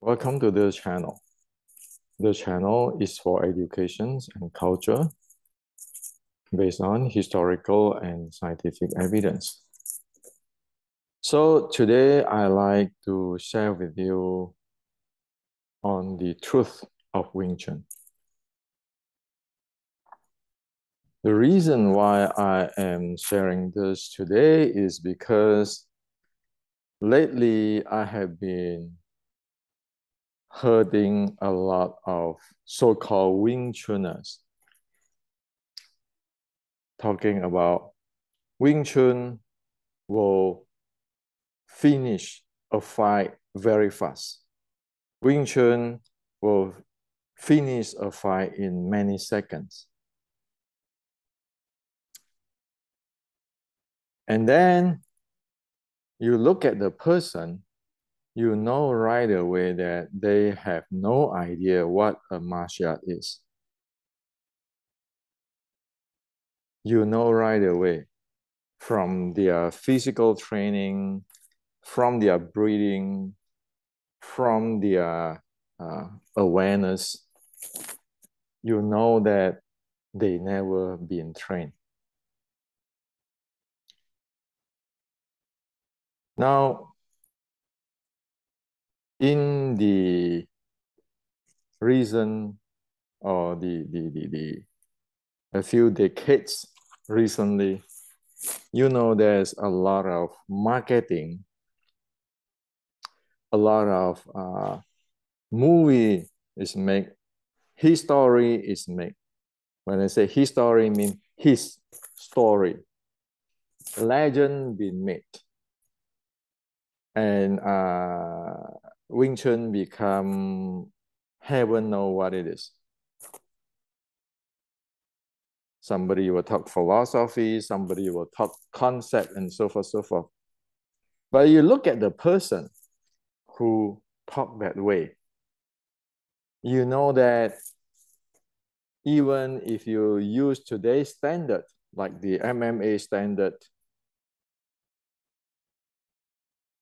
Welcome to the channel. The channel is for education and culture based on historical and scientific evidence. So today I like to share with you on the truth of Wing Chun. The reason why I am sharing this today is because lately I have been hearing a lot of so-called Wing Chuners talking about Wing Chun will finish a fight very fast. Wing Chun will finish a fight in many seconds. And then you look at the person, you know right away that they have no idea what a martial art is. You know right away from their physical training, from their breathing, from their awareness, you know that they never been trained. Now, in the recent or a few decades recently, you know there's a lot of marketing, a lot of movie is made, history is made. When I say history, I mean his story, legend been made. And Wing Chun become heaven know what it is. Somebody will talk philosophy, somebody will talk concept, and so forth, so forth. But you look at the person who talk that way, you know that even if you use today's standard, like the MMA standard,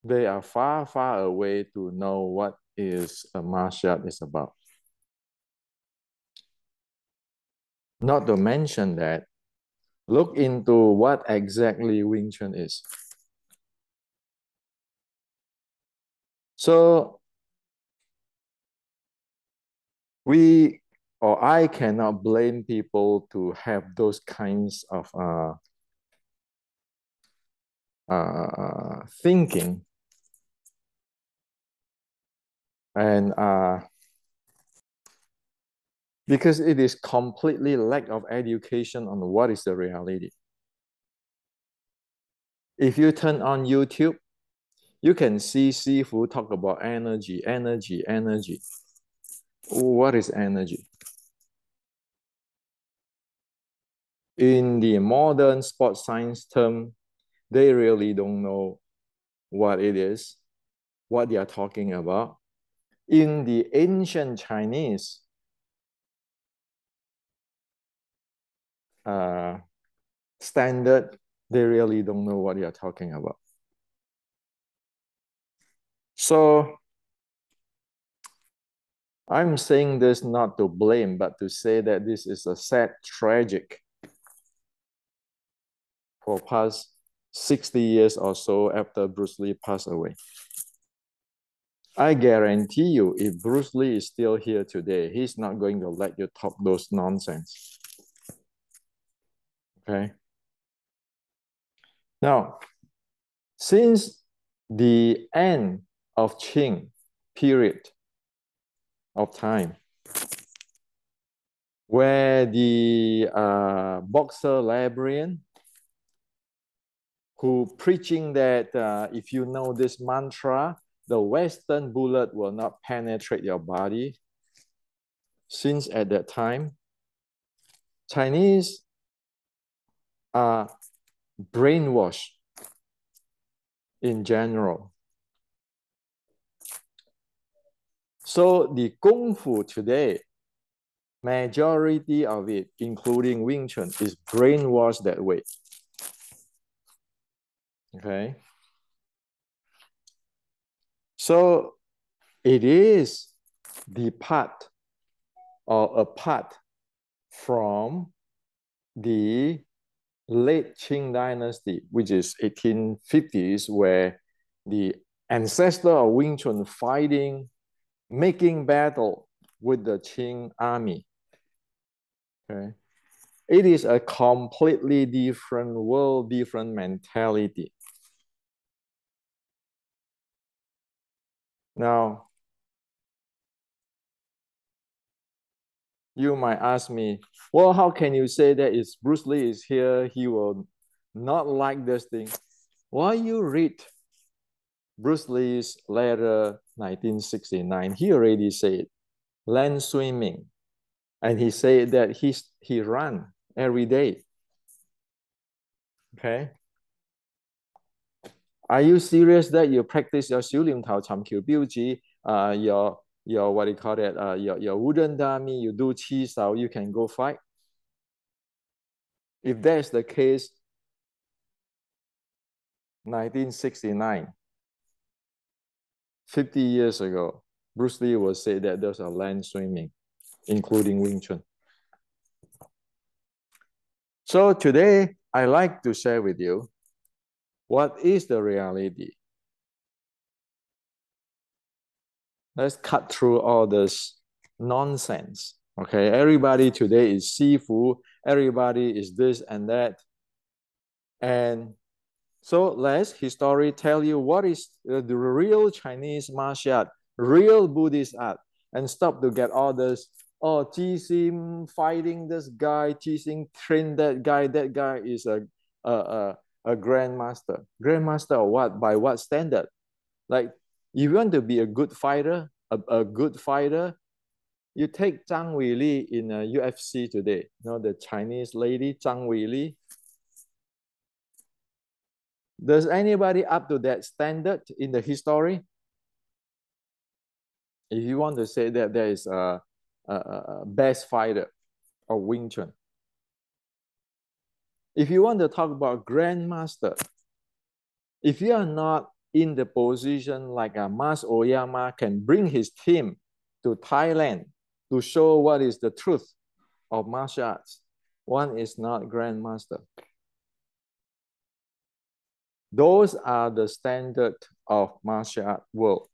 they are far, far away to know what is a martial art is about. Not to mention that, look into what exactly Wing Chun is. So I cannot blame people to have those kinds of thinking. And because it is completely lack of education on what is the reality. If you turn on YouTube, you can see Sifu talk about energy, energy, energy. What is energy? In the modern sports science term, they really don't know what it is, what they are talking about. In the ancient Chinese standard, they really don't know what they are talking about. So I'm saying this not to blame, but to say that this is a sad, tragic for past 60 years or so after Bruce Lee passed away. I guarantee you, if Bruce Lee is still here today, he's not going to let you talk those nonsense. Okay? Now, since the end of Qing period of time, where the boxer librarian who preaching that if you know this mantra, the Western bullet will not penetrate your body. Since at that time, Chinese are brainwashed in general. So the Kung Fu today, majority of it, including Wing Chun, is brainwashed that way. Okay. So It is depart or apart from the late Qing dynasty, which is 1850s, where the ancestor of Wing Chun fighting, making battle with the Qing army. Okay. It is a completely different world, different mentality. Now, you might ask me, well, how can you say that if Bruce Lee is here, he will not like this thing? Why you read Bruce Lee's letter 1969, he already said land swimming. And he said that he ran every day. Okay. Are you serious that you practice your 小念頭尋橋標指, your what do you call it, your wooden dummy, you do chi sao, you can go fight? If that's the case, 1969, 50 years ago, Bruce Lee will say that there's a land swimming, including Wing Chun. So today, I like to share with you what is the reality. Let's cut through all this nonsense. Okay, everybody today is Sifu, everybody is this and that. And so let's history tell you what is the real Chinese martial art, real Buddhist art, and stop to get all this, oh, Jisim fighting this guy, Jisim train that guy is a grandmaster. Grandmaster of what? By what standard? Like, if you want to be a good fighter, a good fighter, you take Zhang Weili in a UFC today. You know, the Chinese lady, Zhang Weili. Does anybody up to that standard in the history? If you want to say that there is a best fighter of Wing Chun. If you want to talk about grandmaster, if you are not in the position like a Mas Oyama can bring his team to Thailand to show what is the truth of martial arts, one is not grandmaster. Those are the standard of martial art world.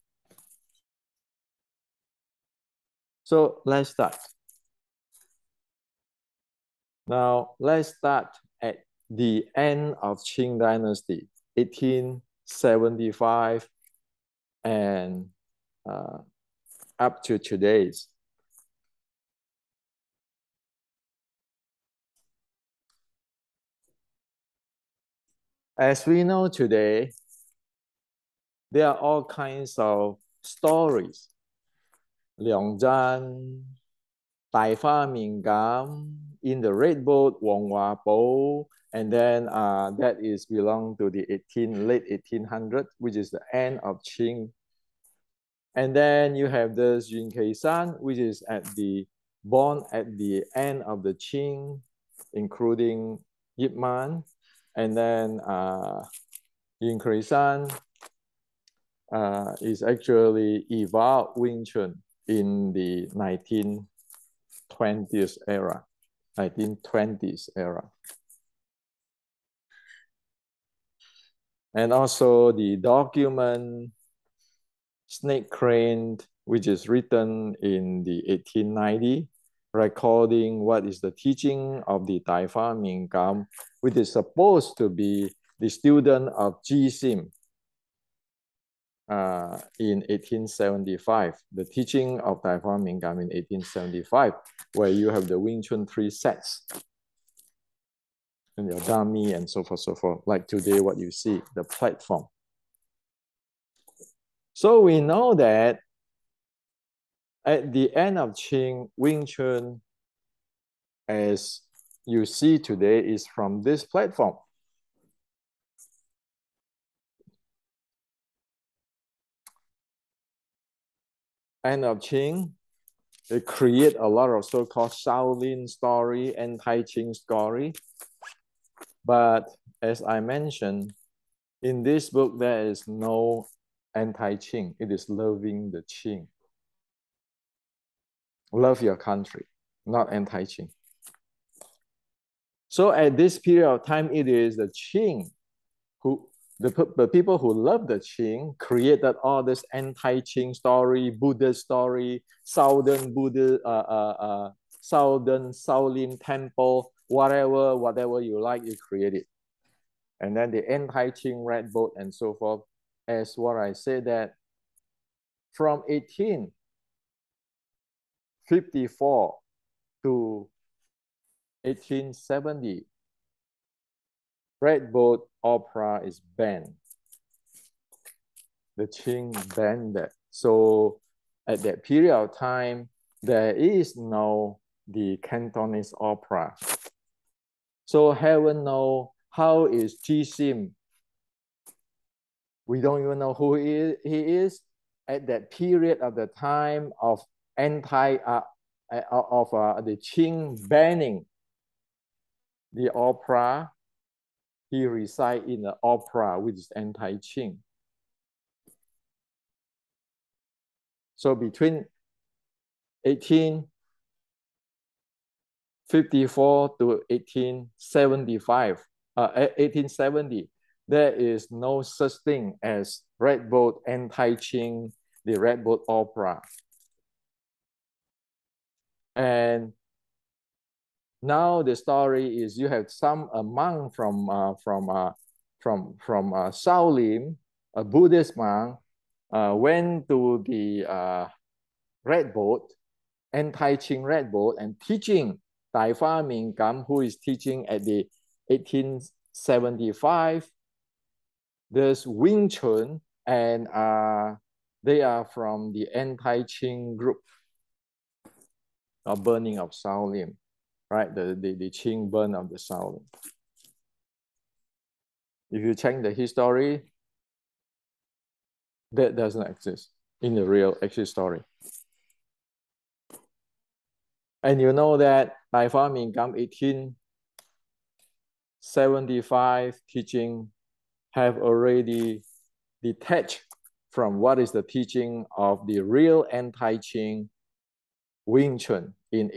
So let's start. Now let's start at the end of Qing Dynasty, 1875 and up to today's. As we know today, there are all kinds of stories. Liang Zhan, Tai Fa Ming Gam, in the Red Boat, Wong Hua Po, and then that is belong to the late 1800s, which is the end of Qing. And then you have the Yun Kei San, which is born at the end of the Qing, including Yip Man. And then Yun Kei San is actually evolved Wing Chun in the 1920s era. And also the document Snake Crane, which is written in the 1890, recording what is the teaching of the Tai Fa Ming Gam, which is supposed to be the student of Ji Sim in 1875, the teaching of Tai Fa Ming Gam in 1875, where you have the Wing Chun 3 sets and your dummy and so forth, like today what you see, the platform. So we know that at the end of Qing, Wing Chun, as you see today, is from this platform. End of Qing, it create a lot of so-called Shaolin story, anti-Qing story. But as I mentioned, in this book, there is no anti-Qing. It is loving the Qing. Love your country, not anti-Qing. So at this period of time, it is the Qing who, the people who love the Qing created all this anti-Qing story, Buddha story, Southern Buddha, Southern Shaolin Temple, whatever you like, you create it. And then the anti-Qing red boat and so forth. As what I said, that from 1854 to 1870, red boat opera is banned. The Qing banned that. So at that period of time, there is no the Cantonese opera. So heaven know how is Sim. We don't even know who he is at that period of the time of the Qing banning the opera. He resides in the opera, which is anti-Qing. So between 1854 to 1870, there is no such thing as red boat anti-Qing, the red boat opera. And now the story is you have some monk from Shaolin, a Buddhist monk, went to the red boat, anti-Qing red boat, and teaching Dai Fa Ming Gam, who is teaching at the 1875. There's Wing Chun, and they are from the anti-Qing group of burning of Shaolin, right? The Qing burn of the Shaolin. If you check the history, that doesn't exist in the real actual story. And you know that Dai Fa Ming Gam 1875 teaching have already detached from what is the teaching of the real anti-Qing Wing Chun in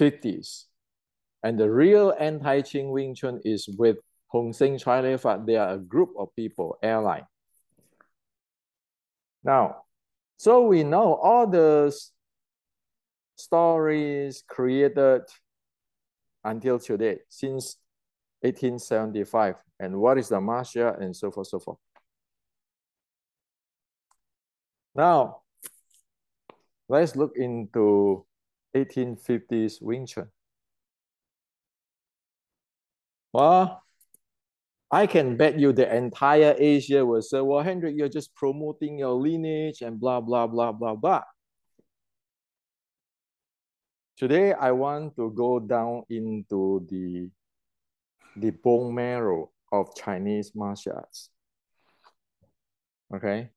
1850s. And the real anti-Qing Wing Chun is with Hong Seng Chai Lei Fat. They are a group of people, allied. Now, so we know all the stories created until today, since 1875, and what is the martial art and so forth, so forth. Now, let's look into 1850s Wing Chun. Well, I can bet you the entire Asia will say, well, Hendrik, you're just promoting your lineage and blah, blah, blah, blah, blah. Today, I want to go down into the bone marrow of Chinese martial arts. Okay?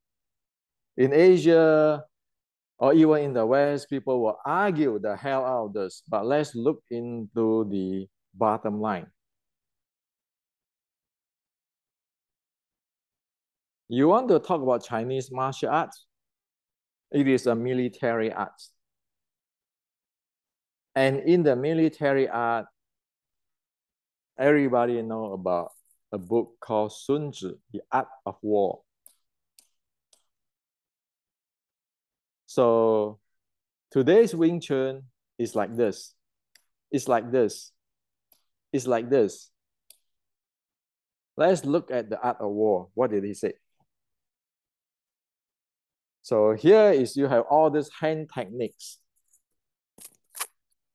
In Asia, or even in the West, people will argue the hell out of this, but let's look into the bottom line. You want to talk about Chinese martial arts? It is a military art. And in the military art, everybody know about a book called Sun Tzu, The Art of War. So today's Wing Chun is like this. It's like this. It's like this. Let's look at the art of war. What did he say? So here is you have all these hand techniques.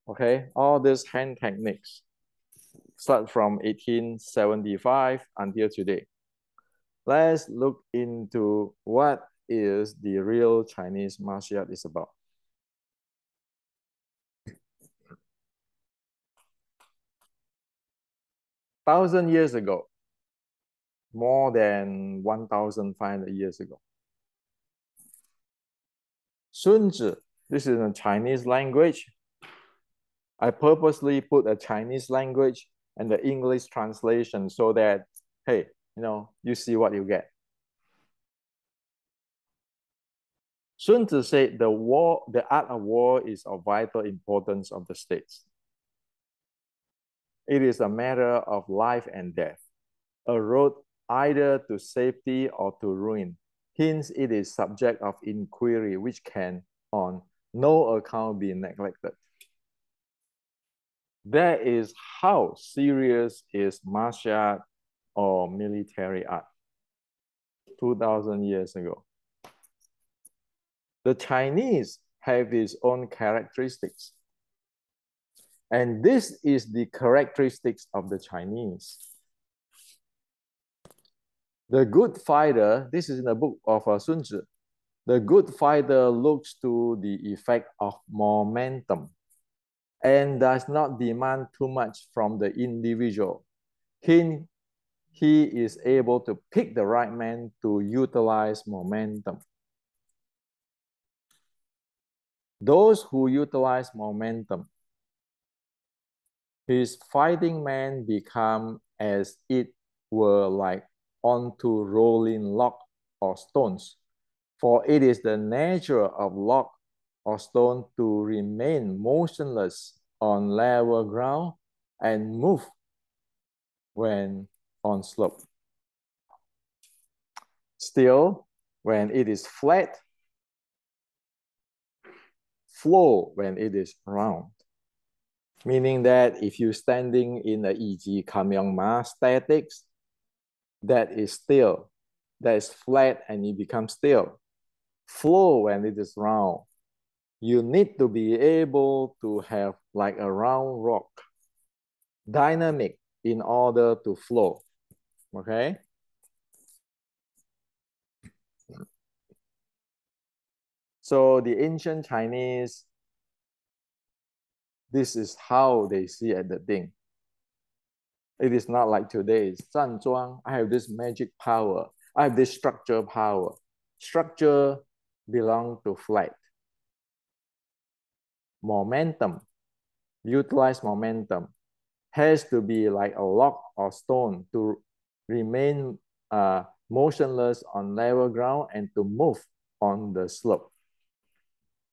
Okay, all these hand techniques start from 1875 until today. Let's look into what is the real Chinese martial art is about. Thousand years ago, more than 1,500 years ago, Sun Tzu, this is a Chinese language. I purposely put a Chinese language and the English translation so that, hey, you know, you see what you get. Sun Tzu said the art of war is of vital importance of the states. It is a matter of life and death, a road either to safety or to ruin. Hence, it is subject of inquiry which can on no account be neglected. That is how serious is martial art or military art 2,000 years ago. The Chinese have its own characteristics. And this is the characteristics of the Chinese. The good fighter, this is in the book of Sun Tzu. The good fighter looks to the effect of momentum and does not demand too much from the individual. He is able to pick the right man to utilize momentum. Those who utilize momentum, his fighting men become as it were like onto rolling log or stones, for it is the nature of log or stone to remain motionless on level ground and move when on slope. Still, when it is flat, flow when it is round. Meaning that if you're standing in the 以及 kamyongma statics, that is still, that is flat and it becomes still. Flow when it is round. You need to be able to have like a round rock, dynamic in order to flow, okay? So the ancient Chinese, this is how they see at the thing. It is not like today. 站桩, I have this magic power. I have this structure power. Structure belong to flight. Momentum, utilize momentum, has to be like a log or stone to remain motionless on level ground and to move on the slope.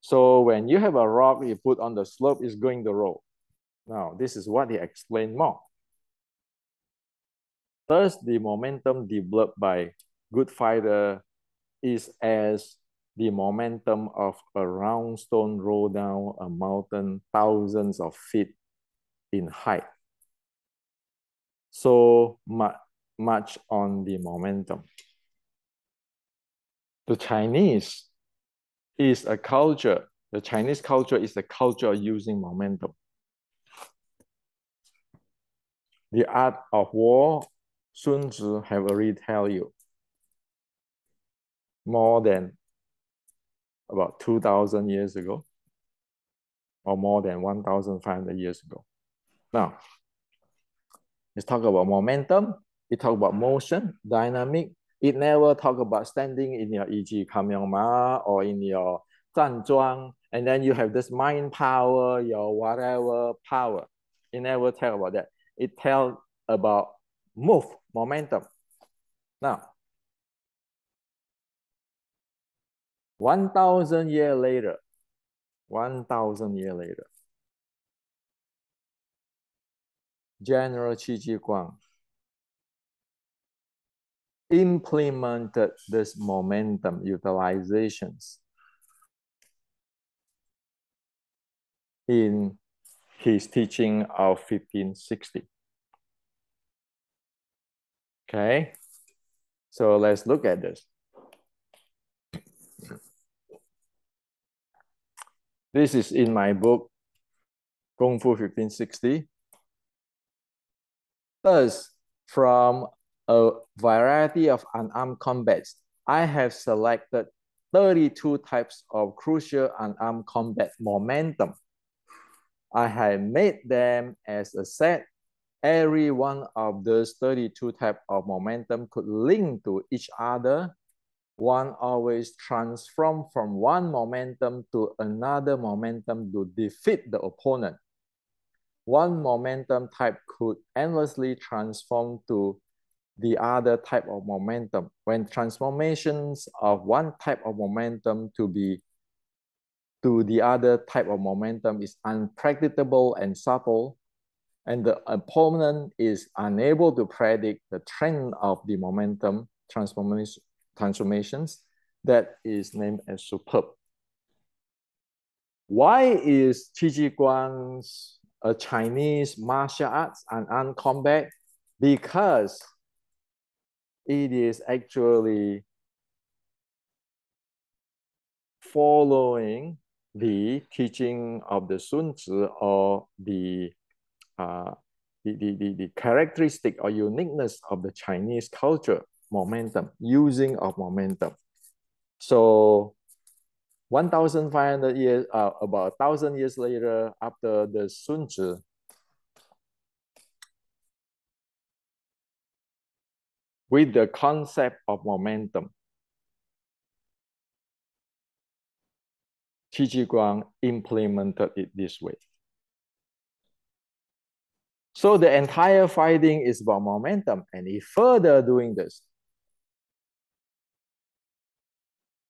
So when you have a rock you put on the slope, it's going to roll. Now, this is what he explained more. Thus, the momentum developed by good fighter is as the momentum of a round stone roll down a mountain thousands of feet in height. So much on the momentum. The Chinese is a culture. The Chinese culture is a culture using momentum. The art of war, Sun Tzu have already tell you, more than about 2,000 years ago, or more than 1,500 years ago. Now, let's talk about momentum. It talk about motion, dynamic. It never talk about standing in your 以及 kamyongma or in your 站桩, and then you have this mind power, your whatever power. It never tell about that. It tell about move, momentum. Now, 1,000 years later, 1,000 years later, General Qi Guang implemented this momentum utilizations in his teaching of 1560. Okay, so let's look at this. This is in my book, Kung Fu 1560. Thus, from a variety of unarmed combats, I have selected 32 types of crucial unarmed combat momentum. I have made them as a set. Every one of those 32 types of momentum could link to each other. One always transform from one momentum to another momentum to defeat the opponent. One momentum type could endlessly transform to the other type of momentum. When transformations of one type of momentum to the other type of momentum is unpredictable and subtle, and the opponent is unable to predict the trend of the momentum transformations, that is named as superb. Why is Qi Guang's a Chinese martial arts and armed combat? Because it is actually following the teaching of the Sun Tzu, or the characteristic or uniqueness of the Chinese culture, momentum, using of momentum. So 1,500 years, about 1,000 years later, after the Sun Tzu, with the concept of momentum, Qi Guang implemented it this way. So the entire fighting is about momentum, and he further doing this.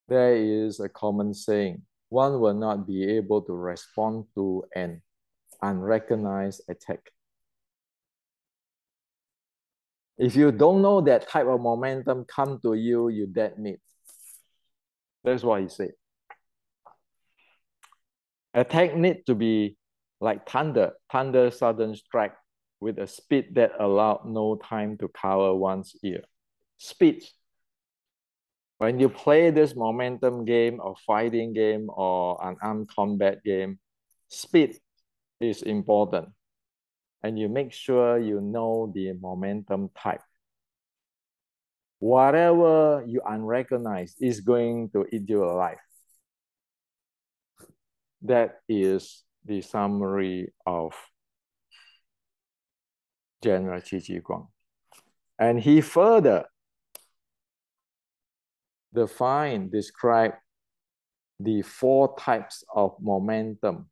There is a common saying, one will not be able to respond to an unrecognized attack. If you don't know that type of momentum come to you, you dead meat. That's what he said. Attack need to be like thunder sudden strike with a speed that allowed no time to cover one's ear. Speed. When you play this momentum game or fighting game or an armed combat game, speed is important. And you make sure you know the momentum type. Whatever you unrecognized is going to eat you alive. That is the summary of General Qi Guang. And he further describe the 4 types of momentum,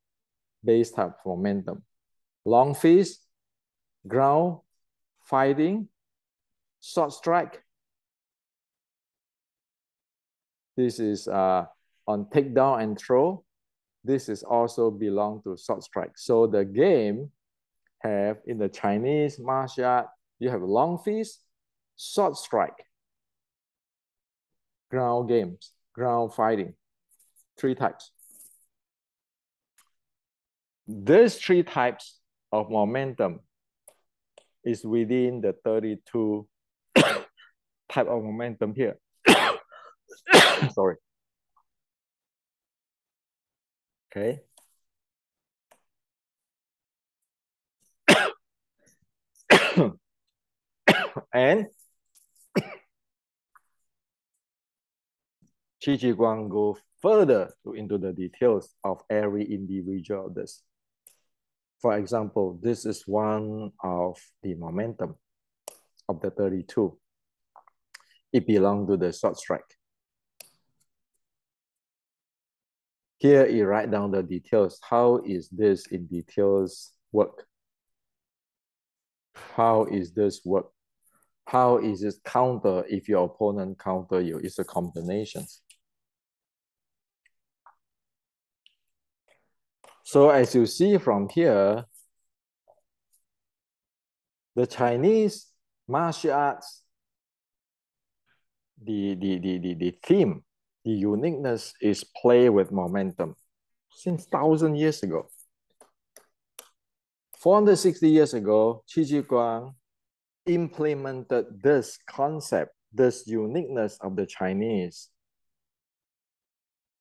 base type of momentum. Long fist, ground, fighting, short strike. This is on takedown and throw. This is also belong to short strike. So the game have, in the Chinese martial art, you have long fist, short strike, ground games, ground fighting, 3 types. These 3 types of momentum is within the 32 type of momentum here. Sorry. Okay. And Qi Guang go further into the details of every individual of this. For example, this is one of the momentum of the 32. It belongs to the short strike. Here you write down the details. How is this in details work? How is this work? How is it counter if your opponent counter you? It's a combination. So as you see from here, the Chinese martial arts, the theme, the uniqueness is play with momentum since 1,000 years ago. 460 years ago, Qi Guang implemented this concept, this uniqueness of the Chinese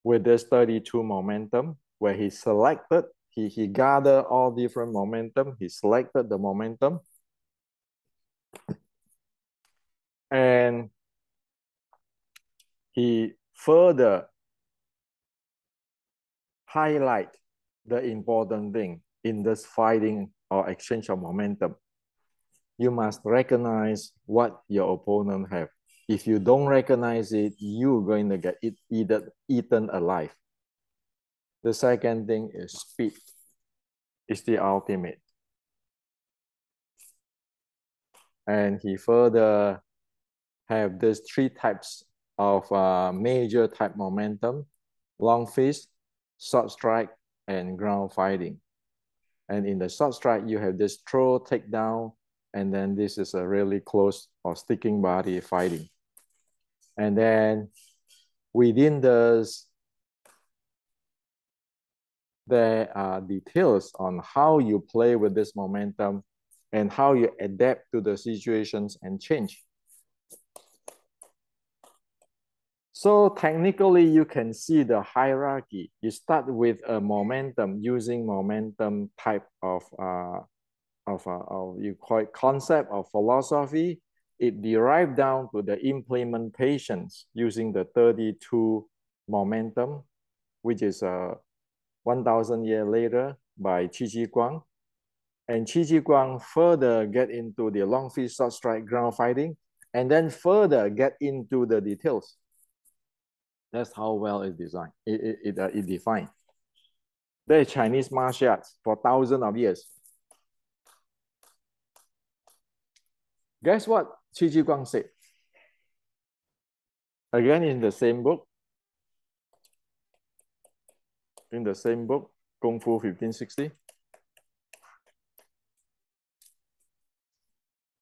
with this 32 momentum, where he selected, he gathered all different momentum, he selected the momentum, and he further highlight the important thing in this fighting or exchange of momentum. You must recognize what your opponent have. If you don't recognize it, you're going to get eaten alive. The second thing is speed. It's the ultimate. And he further have these three types of major type momentum: long fist, short strike, and ground fighting. And in the short strike, you have this throw, takedown, and then this is a really close or sticking body fighting. And then within this, there are details on how you play with this momentum and how you adapt to the situations and change. So technically, you can see the hierarchy. You start with a momentum, using momentum type of you call it concept or philosophy. It derived down to the implementations using the 32 momentum, which is 1,000 years later by Qi Guang. And Qi Guang further get into the long fist, short strike, ground fighting, and then further get into the details. That's how well it's designed. It defined. There is Chinese martial arts for thousands of years. Guess what Qi Guang said? Again, in the same book, Kung Fu 1560.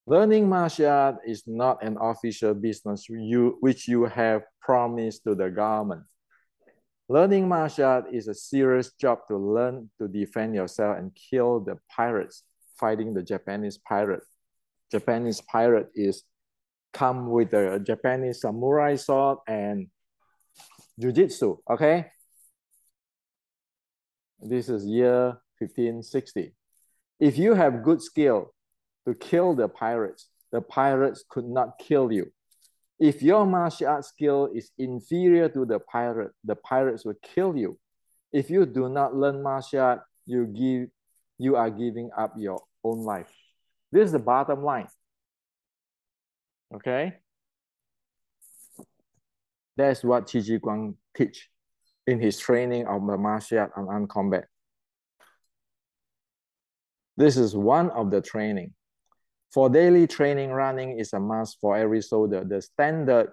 Learning martial art is not an official business which you have promised to the government. Learning martial art is a serious job to learn to defend yourself and kill the pirates fighting the Japanese pirate. Japanese pirate is come with a Japanese samurai sword and jiu-jitsu, okay? This is year 1560. If you have good skill to kill the pirates could not kill you. If your martial art skill is inferior to the pirates will kill you. If you do not learn martial art, you are giving up your own life. This is the bottom line. Okay? That's what Qi Guang teach in his training of the martial art and armed combat. This is one of the training. For daily training, running is a must for every soldier. The standard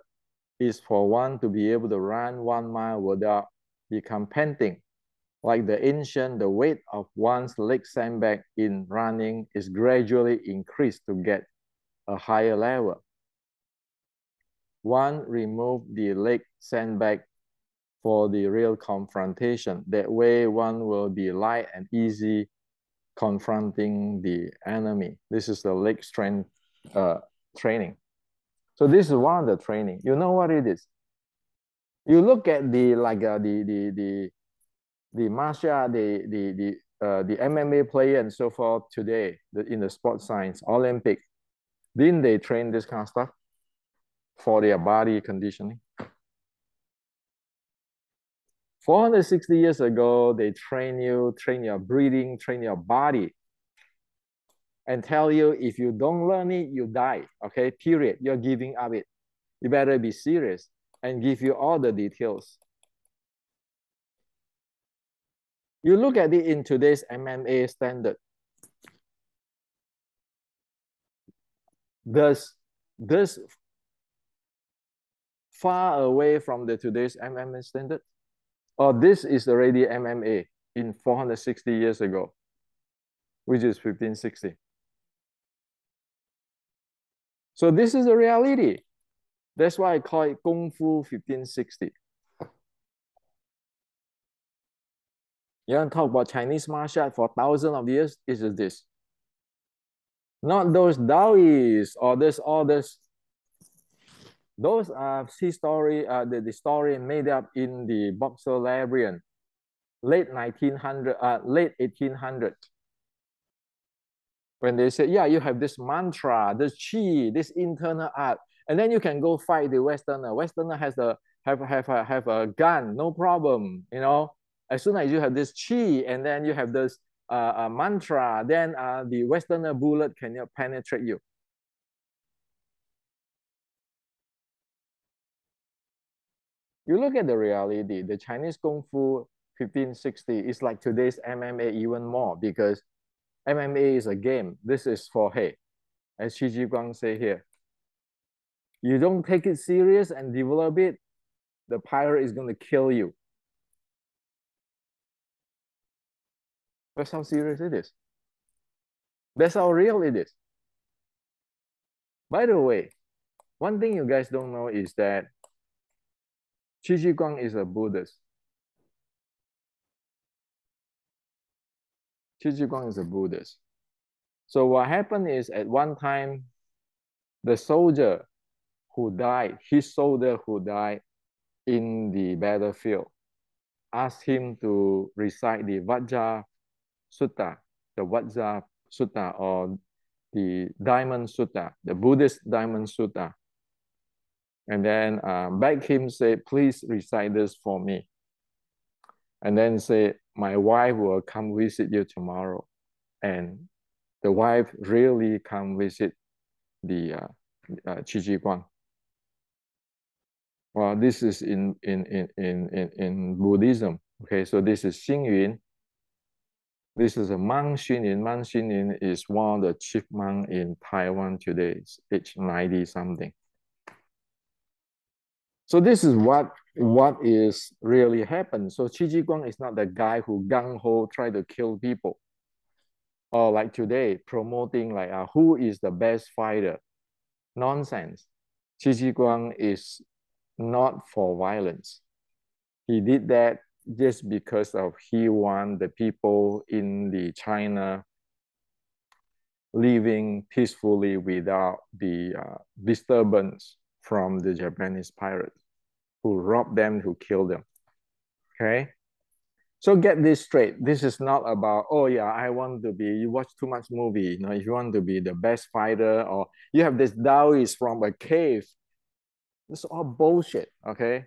is for one to be able to run 1 mile without become panting. Like the ancient, the weight of one's leg sandbag in running is gradually increased to get a higher level. One, remove the leg sandbag for the real confrontation. That way one will be light and easy confronting the enemy. This is the leg strength training. So this is one of the training. You know what it is? You look at the martial art, the MMA player and so forth today in the sports science, Olympic. Didn't they train this kind of stuff for their body conditioning? 460 years ago, they train your breathing, train your body, and tell you if you don't learn it, you die, okay, period. You're giving up it. You better be serious and give you all the details. You look at it in today's MMA standard. Does this far away from the today's MMA standard? Or this is already MMA in 460 years ago, which is 1560. So this is the reality. That's why I call it Kung Fu 1560. You want to talk about Chinese martial art for thousands of years? It is this. Not those Taoists or this, all this. Those are the story made up in the Boxer Labyrinth, late 1800. When they say, yeah, you have this mantra, this chi, this internal art, and then you can go fight the Westerner. Westerner has have a gun, no problem, you know. As soon as you have this chi and then you have this mantra, then the Westerner bullet cannot penetrate you. You look at the reality, the Chinese Kung Fu 1560 is like today's MMA even more because MMA is a game. This is for, hey, as Qi Ji Guang say here. You don't take it serious and develop it, the pirate is going to kill you. That's how serious it is. That's how real it is. By the way, one thing you guys don't know is that Qi Ji Guang is a Buddhist. Qi Ji Guang is a Buddhist. So what happened is at one time, the soldier who died, his soldier who died in the battlefield, asked him to recite the Vajra Sutta, the Vajra Sutta or the Diamond Sutta, the Buddhist Diamond Sutta. And then begged him, say, please recite this for me. And then say, my wife will come visit you tomorrow. And the wife really come visit the Qi Ji Guang. Well, this is in Buddhism. Okay, so this is Xing Yun. This is a monk Xunyun. Monk Xunyun is one of the chief monks in Taiwan today. It's age 90 something. So this is what is really happened. So Qi Ji Guang is not the guy who gung-ho try to kill people. Or like today, promoting like who is the best fighter. Nonsense. Qi Ji Guang is not for violence. He did that just because of he want the people in the China living peacefully without the disturbance from the Japanese pirates who robbed them, who killed them. Okay? So get this straight. This is not about, oh yeah, I want to be, you watch too much movie, you know, if you want to be the best fighter or you have this Taoist from a cave. It's all bullshit, okay?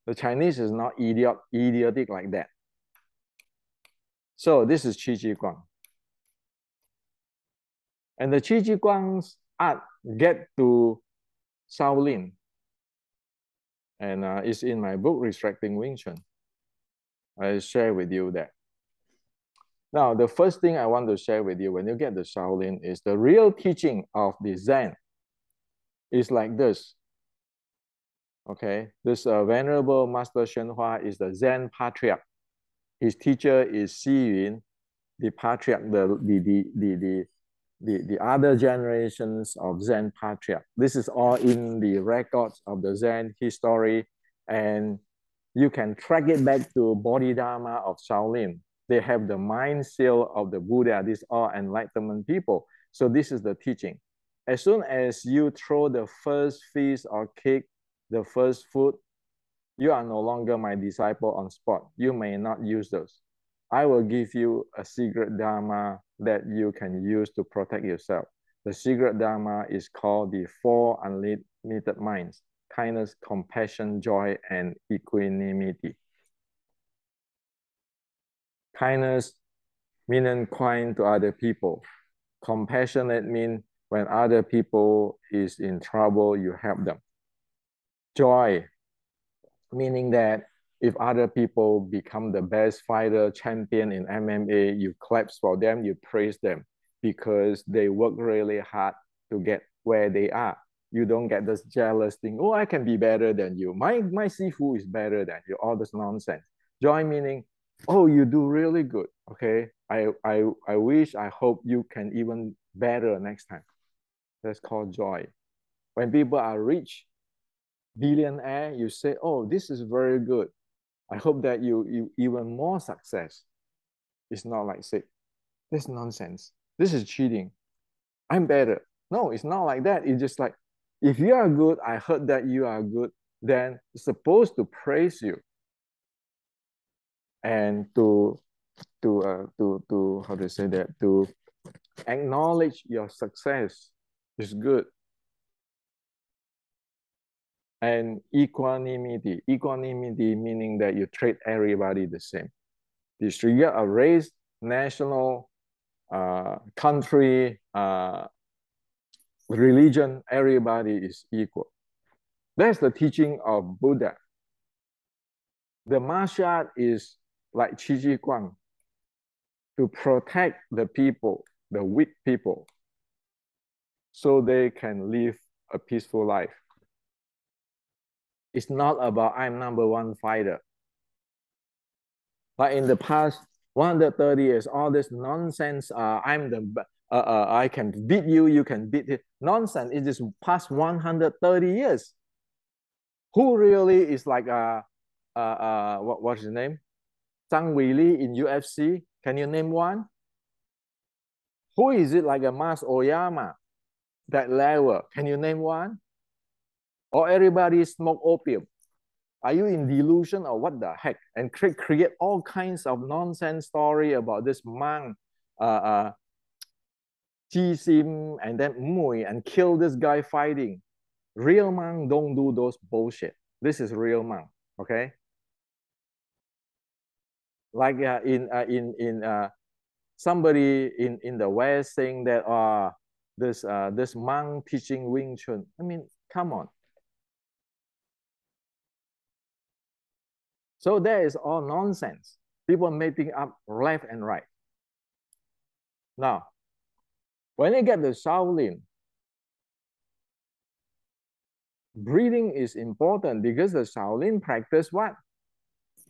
The Chinese is not idiotic like that. So this is Qi Ji Guang. And the Qi Ji Guang's art get to Shaolin. And it's in my book, Resurrecting Wing Chun. I share with you that. Now, the first thing I want to share with you when you get the Shaolin is the real teaching of the Zen is like this. Okay, this Venerable Master Shen Hua is the Zen patriarch. His teacher is Xi Yun, the patriarch, the other generations of Zen patriarch. This is all in the records of the Zen history, and you can track it back to Bodhidharma of Shaolin. They have the mind seal of the Buddha. These are enlightenment people. So this is the teaching. As soon as you throw the first fist or kick the first foot, you are no longer my disciple on spot. You may not use those. I will give you a secret Dharma that you can use to protect yourself. The secret Dharma is called the four unlimited minds: kindness, compassion, joy, and equanimity. Kindness meaning kind to other people. Compassionate means when other people is in trouble, you help them. Joy, meaning that if other people become the best fighter, champion in MMA, you clap for them, you praise them because they work really hard to get where they are. You don't get this jealous thing, oh, I can be better than you. My Sifu is better than you, all this nonsense. Joy meaning, oh, you do really good, okay? I wish, I hope you can even better next time. That's called joy. When people are rich, billionaire, you say, oh, this is very good. I hope that you even more success. It's not like say, this nonsense. This is cheating. I'm better. No, it's not like that. It's just like, if you are good, I heard that you are good, then it's supposed to praise you and to how to say that, to acknowledge your success is good. And equanimity meaning that you treat everybody the same. Disregard a race, national, country, religion, everybody is equal. That's the teaching of Buddha. The martial art is like Qi Ji Guang, to protect the people, the weak people. so they can live a peaceful life. It's not about I'm number one fighter. Like in the past 130 years, all this nonsense, I can beat you, you can beat it. Nonsense. It is past 130 years. Who really is like what's his name? Zhang Weili in UFC. Can you name one? Who is it like a Mas Oyama? That level. Can you name one? Or everybody smoke opium? Are you in delusion or what the heck? And create all kinds of nonsense story about this monk, Ji Sim, and then Mui, and kill this guy fighting. Real monk don't do those bullshit. This is real monk, okay? Like somebody in the West saying that this monk teaching Wing Chun. I mean, come on. So that is all nonsense. People making up left and right. Now, when you get the Shaolin, breathing is important because the Shaolin practice what?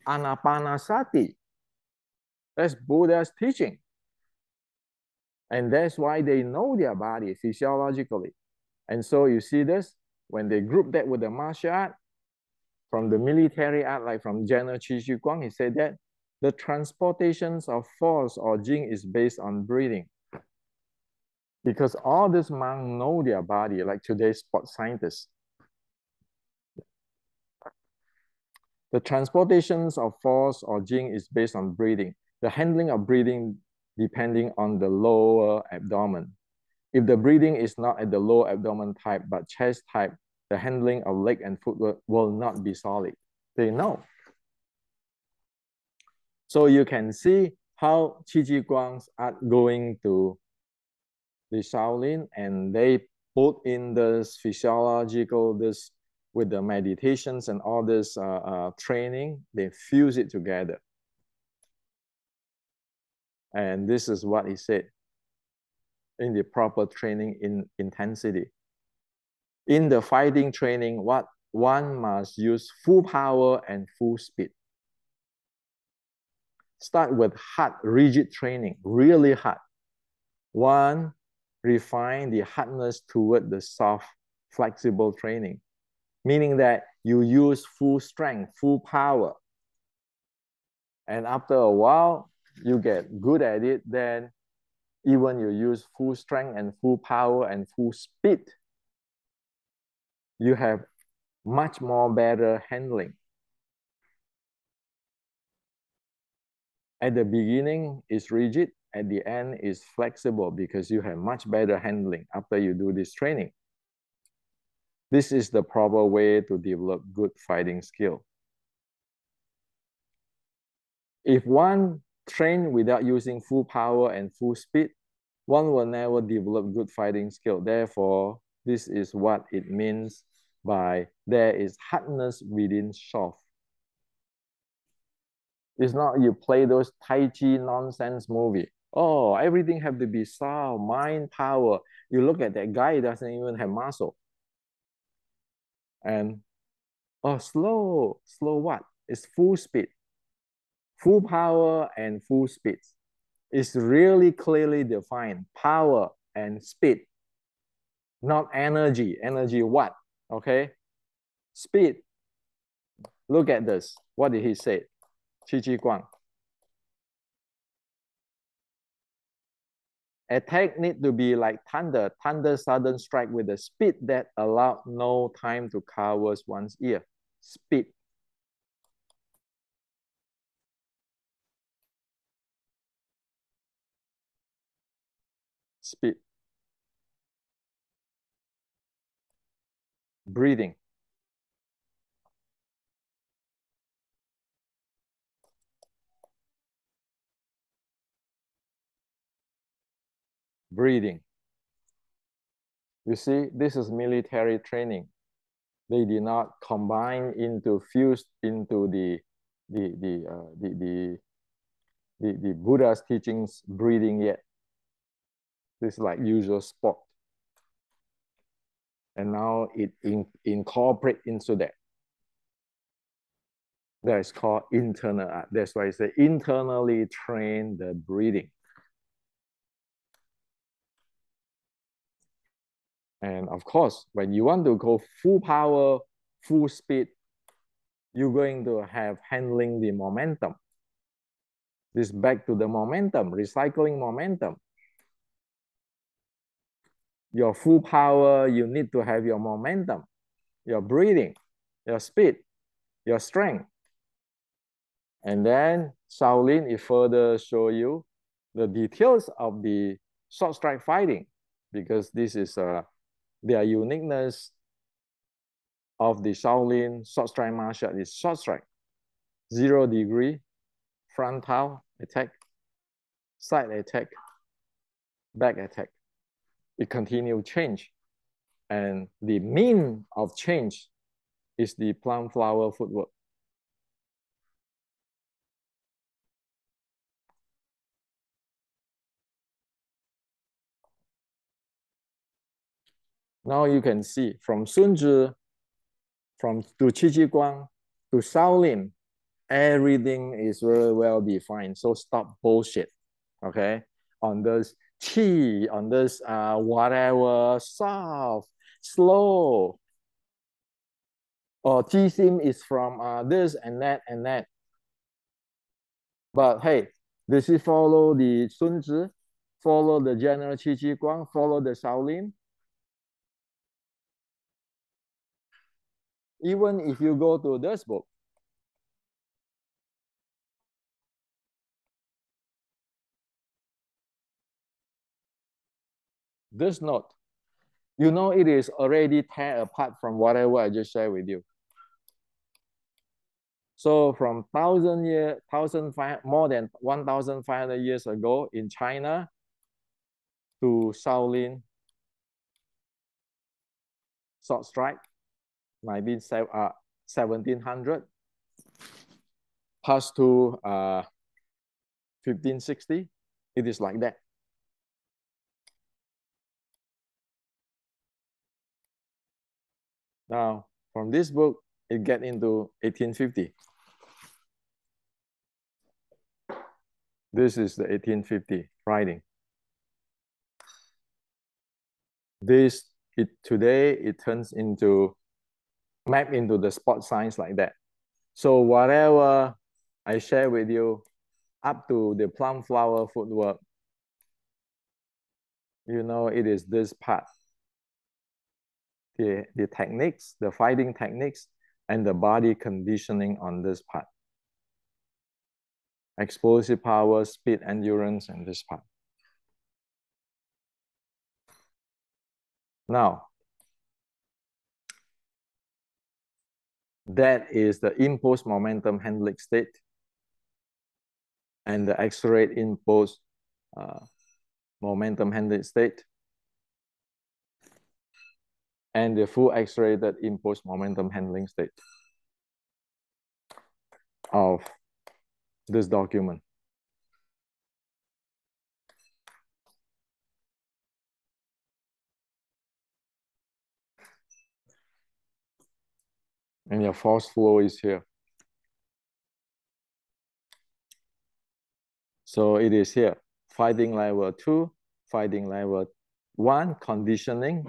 Anapanasati. That's Buddha's teaching. And that's why they know their body physiologically. And so you see this, when they group that with the martial art, from the military art, like from General Qi Shi Guang, he said that the transportations of force or jing is based on breathing. Because all these monks know their body, like today's sports scientists. The transportations of force or jing is based on breathing. The handling of breathing depending on the lower abdomen. If the breathing is not at the lower abdomen type, but chest type, the handling of leg and footwork will not be solid. They know. So you can see how Qi Ji Guangs are going to the Shaolin, and they put in this physiological, this with the meditations and all this training, they fuse it together. And this is what he said in the proper training in intensity. In the fighting training, what one must use full power and full speed. Start with hard, rigid training, really hard. One, refine the hardness toward the soft, flexible training, meaning that you use full strength, full power. And after a while, you get good at it, then even you use full strength and full power and full speed, you have much more better handling. At the beginning, it's rigid. At the end, it's flexible because you have much better handling after you do this training. This is the proper way to develop good fighting skill. If one train without using full power and full speed, one will never develop good fighting skill. Therefore, this is what it means by there is hardness within soft. It's not you play those Tai Chi nonsense movie. Oh, everything have to be soft, mind power. You look at that guy, he doesn't even have muscle. And, oh, slow what? It's full speed. Full power and full speed. It's really clearly defined. Power and speed. Not energy. Energy what? Okay? Speed. Look at this. What did he say? Qi Ji Guang. Attack need to be like thunder. Thunder sudden strike with a speed that allow no time to cover one's ear. Speed. Speed. Breathing. Breathing. You see, this is military training. They did not combine into fused into the Buddha's teachings breathing yet. This is like usual sport. And now it incorporates into that. That is called internal art. That's why it's the internally train the breathing. And of course, when you want to go full power, full speed, you're going to have handling the momentum. This back to the momentum, recycling momentum. Your full power, you need to have your momentum, your breathing, your speed, your strength. And then Shaolin, it further show you the details of the short strike fighting, because this is their uniqueness of the Shaolin short strike martial art is short strike, 0 degree, frontal attack, side attack, back attack. It continue change. And the mean of change is the plum flower footwork. Now you can see from Sun Tzu, from to Qi Ji Guang, to Shaolin, everything is very well defined. So stop bullshit, okay? On this qi, on this whatever, soft, slow, or Qi sim is from this and that and that. But hey, does he follow the Sun Tzu, follow the general Qi Ji Guang, follow the Shaolin? Even if you go to this book, this note, you know it is already tear apart from whatever I just shared with you. So from more than 1,500 years ago in China to Shaolin short strike, 1700, past to 1560, it is like that. Now, from this book, it get into 1850. This is the 1850 writing. Today, it turns into, map into the sport science like that. So whatever I share with you, up to the plum flower footwork, you know, it is this part. The techniques, the fighting techniques, and the body conditioning on this part. Explosive power, speed, endurance, and this part. Now, that is the impulse momentum handling state and the accelerate impulse momentum handling state and the full accelerated impulse momentum handling state of this document. And your force flow is here. So it is here, fighting level 2, fighting level 1, conditioning.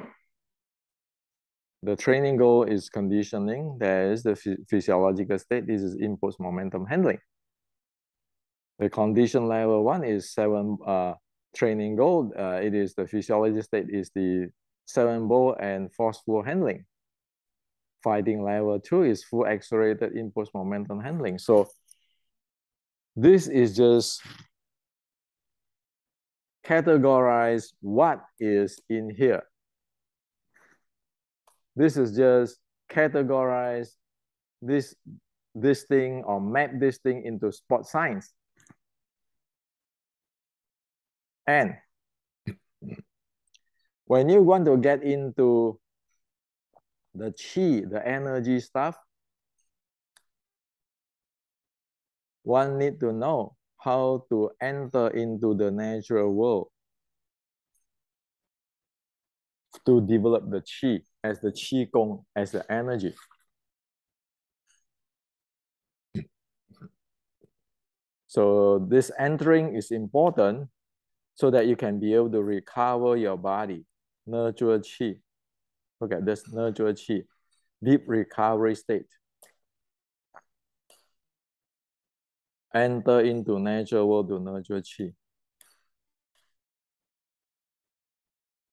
The training goal is conditioning. There is the physiological state. This is impulse momentum handling. The condition level 1 is 7 training goal. It is the physiology state is the 7 ball and force flow handling. Fighting level 2 is full accelerated impulse momentum handling. So this is just categorize what is in here. This is just categorize this thing or map this thing into sport science. And when you want to get into the qi, the energy stuff, one need to know how to enter into the natural world to develop the qi. as the qi gong, as the energy. So this entering is important so that you can be able to recover your body, nurture qi. Look at this, nurture qi, deep recovery state. Enter into natural world to nurture qi.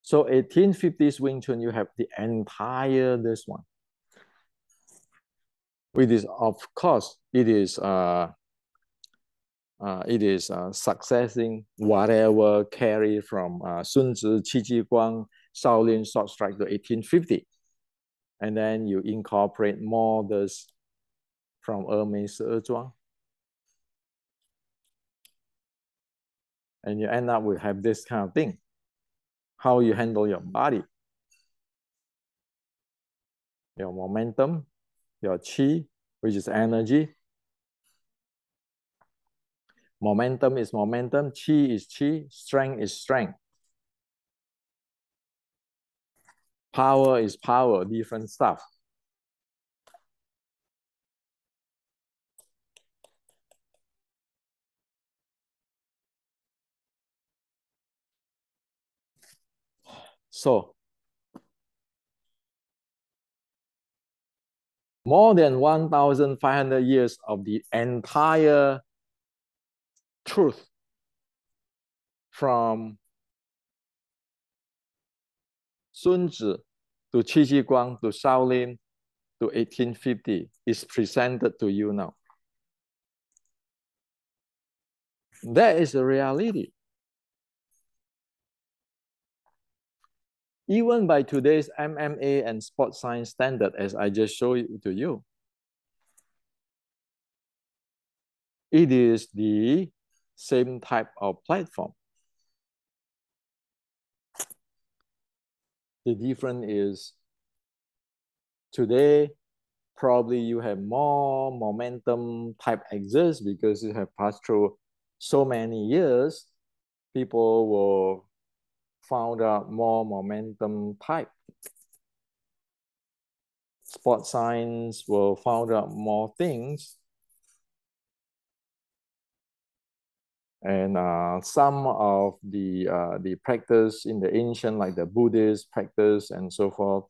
So 1850s Wing Chun, you have the entire this one. It is, of course, it is successing whatever carried from Sun Tzu, Qi Ji Guang, Shaolin Sword Strike to 1850. And then you incorporate more this from Mei Si Zhuang. And you end up with have this kind of thing. How you handle your body, your momentum, your qi, which is energy. Momentum is momentum, qi is qi, strength is strength. Power is power, different stuff. So, more than 1,500 years of the entire truth from Sun Tzu to Qi Ji Guang to Shaolin to 1850 is presented to you now. That is the reality. Even by today's MMA and sports science standard, as I just showed to you, it is the same type of platform. The difference is today, probably you have more momentum type exists because you have passed through so many years. People will found out more momentum type. Sports science will found out more things. And some of the practice in the ancient, like the Buddhist practice and so forth,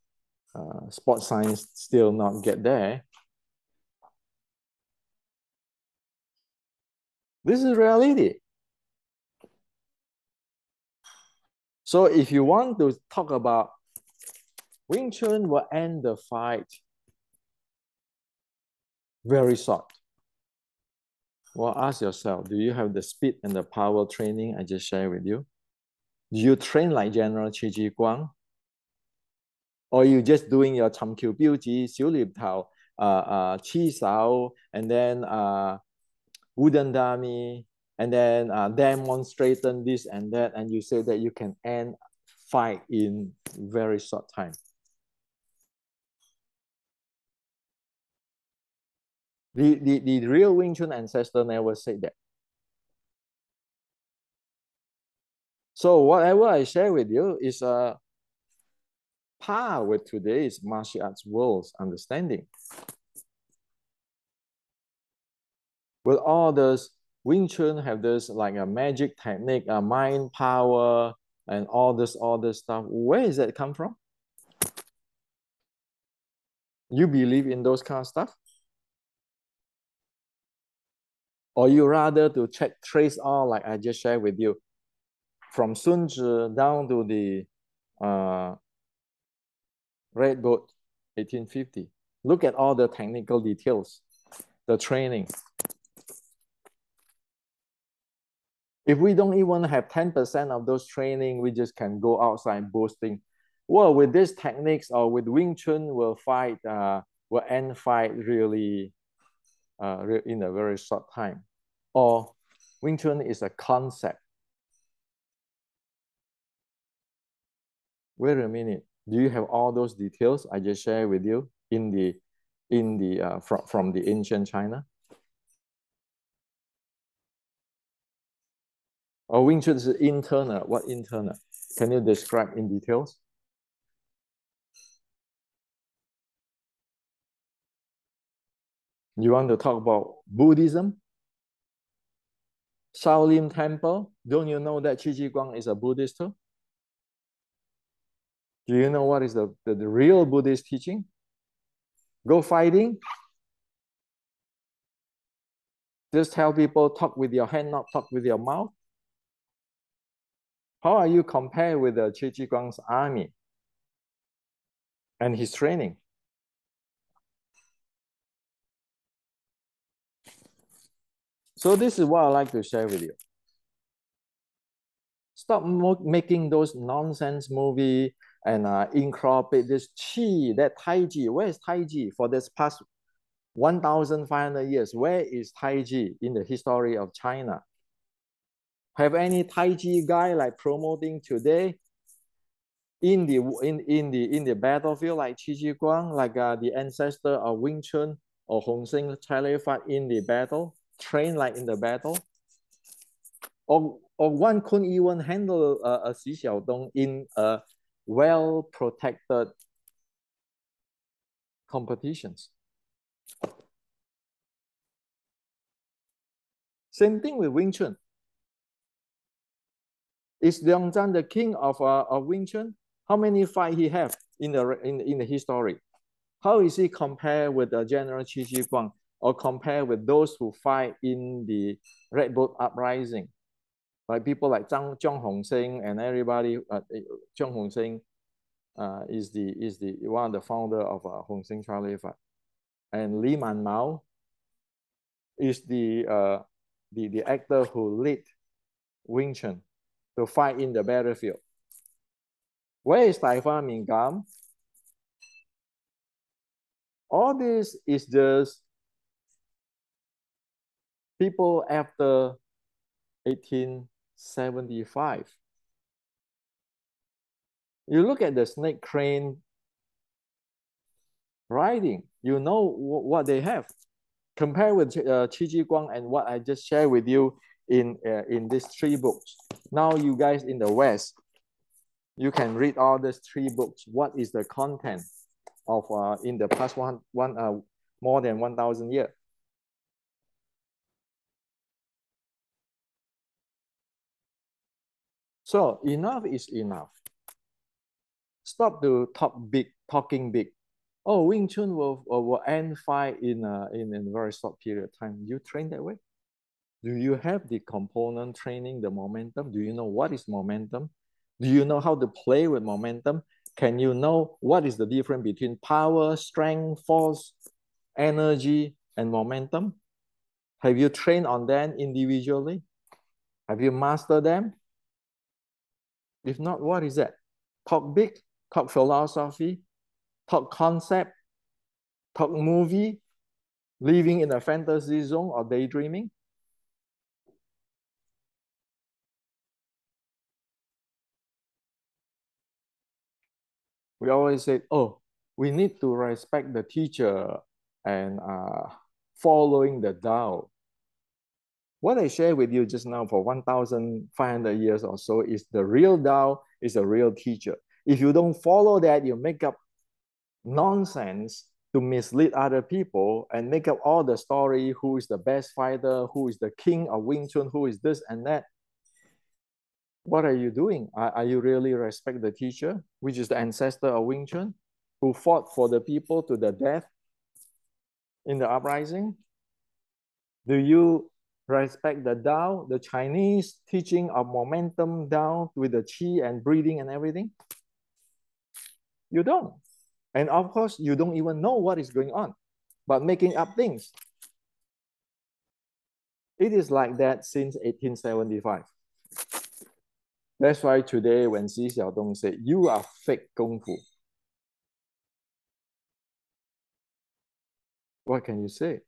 sports science still not get there. This is reality. So if you want to talk about Wing Chun will end the fight very short. Well, ask yourself, do you have the speed and the power training I just shared with you? Do you train like General Qi Ji Guang? Or you just doing your 尋橋標指、小獵頭、黐手, and then wooden dummy, and then demonstrating this and that, and you say that you can end fight in very short time. The real Wing Chun ancestor never said that. So whatever I share with you is a par with today's martial arts world's understanding. With all this, Wing Chun have this like a magic technique, a mind power, and all this stuff. Where does that come from? You believe in those kind of stuff? Or you rather to check, trace all like I just shared with you, from Sun Tzu down to the Red Goat, 1850. Look at all the technical details, the training. If we don't even have 10% of those training, we just can go outside boasting. Well, with these techniques or with Wing Chun, we'll end fight really in a very short time. Or Wing Chun is a concept. Wait a minute. Do you have all those details I just shared with you from the ancient China? Or Wing Chun is internal. What internal? Can you describe in details? You want to talk about Buddhism? Shaolin Temple. Don't you know that Qi Ji Guang is a Buddhist too? Do you know what is the real Buddhist teaching? Go fighting. Just tell people talk with your hand, not talk with your mouth. How are you compared with the Qi Ji Guang's army and his training? So this is what I like to share with you. Stop making those nonsense movie and incorporate this Qi, that Tai Chi. Where is Tai Chi for this past 1,500 years? Where is Tai Chi in the history of China? Have any Tai Chi guy like promoting today in the battlefield like Qi Ji Guang, like the ancestor of Wing Chun or Hong Sing fight in the battle, train like in the battle? Or one couldn't even handle a Xi Xiaodong in a well-protected competitions. Same thing with Wing Chun. Is Liang Zhan the king of Wing Chun? How many fights he have in the history? How is he compared with the General Qi Ji Guang or compared with those who fight in the Red Boat Uprising? Like people like Zhang Hongxing and everybody. Zhang Hongxing is the one of the founder of Hongxing Charlie Fight, and Li Man Mao is the actor who led Wing Chun to fight in the battlefield. Where is Tai Fa Min Gam? All this is just people after 1875. You look at the snake crane riding, you know what they have. Compare with Qi Ji Guang and what I just shared with you in these 3 books. Now you guys in the West, you can read all these 3 books. What is the content of in the past more than 1,000 years? So enough is enough. Stop to talking big. Oh, Wing Chun will end fight in a very short period of time. You train that way? Do you have the component training, the momentum? Do you know what is momentum? Do you know how to play with momentum? Can you know what is the difference between power, strength, force, energy, and momentum? Have you trained on them individually? Have you mastered them? If not, what is that? Talk big, talk philosophy, talk concept, talk movie, living in a fantasy zone or daydreaming. We always say, oh, we need to respect the teacher and following the Tao. What I shared with you just now for 1,500 years or so is the real Tao, is a real teacher. If you don't follow that, you make up nonsense to mislead other people and make up all the story, who is the best fighter, who is the king of Wing Chun, who is this and that. What are you doing? Are you really respect the teacher, which is the ancestor of Wing Chun, who fought for the people to the death in the uprising? Do you respect the Tao, the Chinese teaching of momentum Tao with the Qi and breathing and everything? You don't. And of course, you don't even know what is going on, but making up things. It is like that since 1875. That's why today when Xi Xiaodong said, you are fake Kung Fu. What can you say?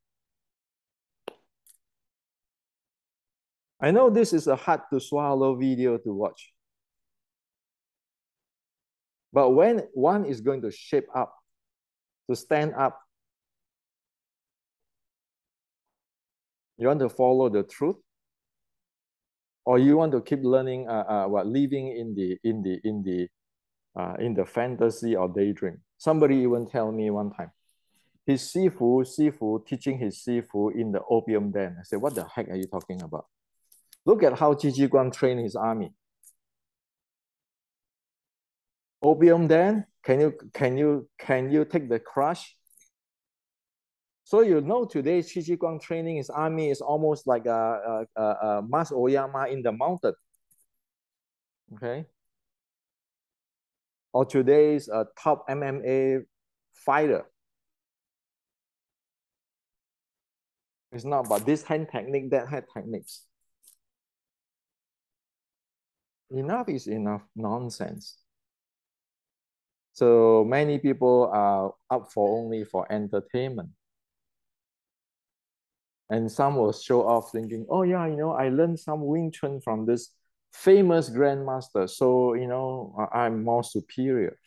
I know this is a hard to swallow video to watch. But when one is going to shape up, to stand up, you want to follow the truth, or you want to keep learning, living in the fantasy or daydream. Somebody even tell me one time, his Sifu teaching his Sifu in the opium den. I said, what the heck are you talking about? Look at how Qi Ji Guang trained his army. Opium den, can you take the crush? So you know today Qi Ji Guang training his army is almost like a Mas Oyama in the mountain. Okay. Or today's top MMA fighter. It's not about this hand technique, that hand techniques. Enough is enough nonsense. So many people are up for only for entertainment. And some will show off thinking, oh yeah, I learned some Wing Chun from this famous grandmaster. So, I'm more superior.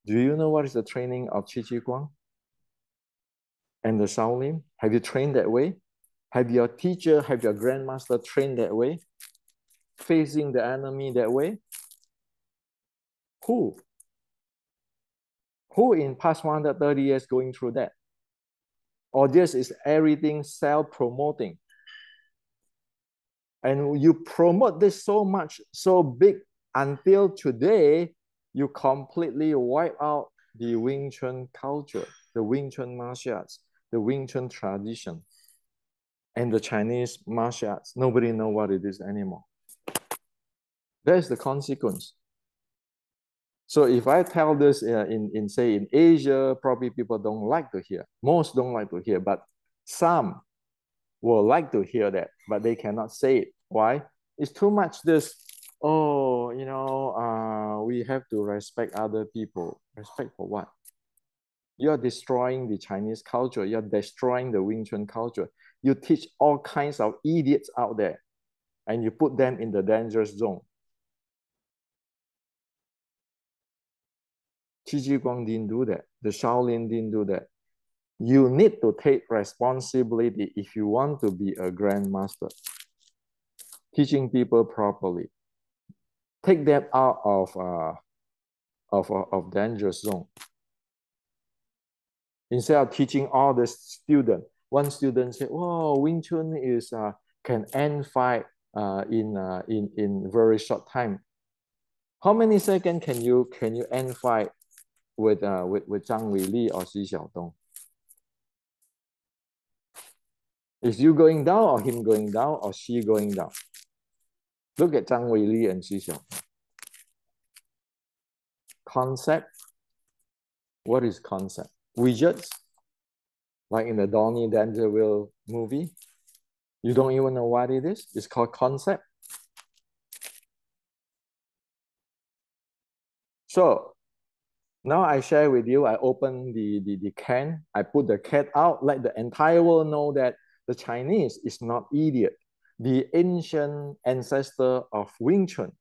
Do you know what is the training of Qi Ji Guang and the Shaolin? Have you trained that way? Have your teacher, have your grandmaster trained that way? Facing the enemy that way? Who? Who in past 130 years going through that? Or this is everything self-promoting? And you promote this so much, so big, until today, you completely wipe out the Wing Chun culture, the Wing Chun martial arts, the Wing Chun tradition, and the Chinese martial arts. Nobody knows what it is anymore. That's the consequence. So if I tell this say in Asia, probably people don't like to hear. Most don't like to hear, but some will like to hear that, but they cannot say it. Why? It's too much this, we have to respect other people. Respect for what? You're destroying the Chinese culture. You're destroying the Wing Chun culture. You teach all kinds of idiots out there, and you put them in the dangerous zone. Qi Ji Guang didn't do that. The Shaolin didn't do that. You need to take responsibility if you want to be a grandmaster. Teaching people properly. Take them out of dangerous zone. Instead of teaching all the students, one student said, "Oh, Wing Chun is can end fight in very short time." How many seconds can you end fight with Zhang Weili or Xi Xiaodong? Is you going down or him going down or she going down? Look at Zhang Weili and Xi Xiaodong. Concept. What is concept? Widgets, like in the Donnie Dangerville movie. You don't even know what it is. It's called concept. So now I share with you, I open the can, I put the cat out, let the entire world know that the Chinese is not idiot. The ancient ancestor of Wing Chun,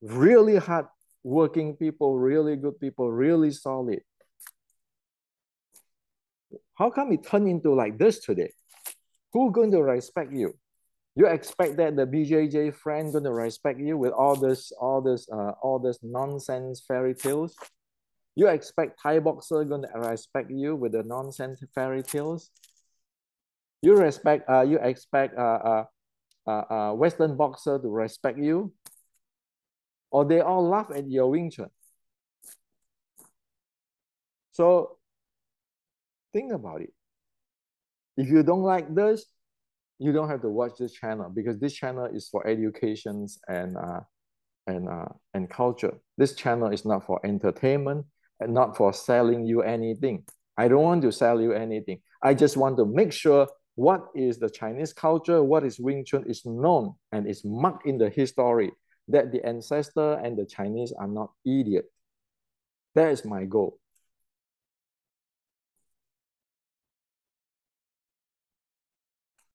really hard working people, really good people, really solid. How come it turned into like this today? Who's going to respect you? You expect that the BJJ friend going to respect you with all this nonsense fairy tales? You expect Thai boxer going to respect you with the nonsense fairy tales? You expect Western boxer to respect you? Or they all laugh at your Wing Chun? So think about it. If you don't like this, you don't have to watch this channel, because this channel is for education and culture. This channel is not for entertainment and not for selling you anything. I don't want to sell you anything. I just want to make sure what is the Chinese culture, what is Wing Chun is known and is marked in the history, that the ancestor and the Chinese are not idiots. That is my goal.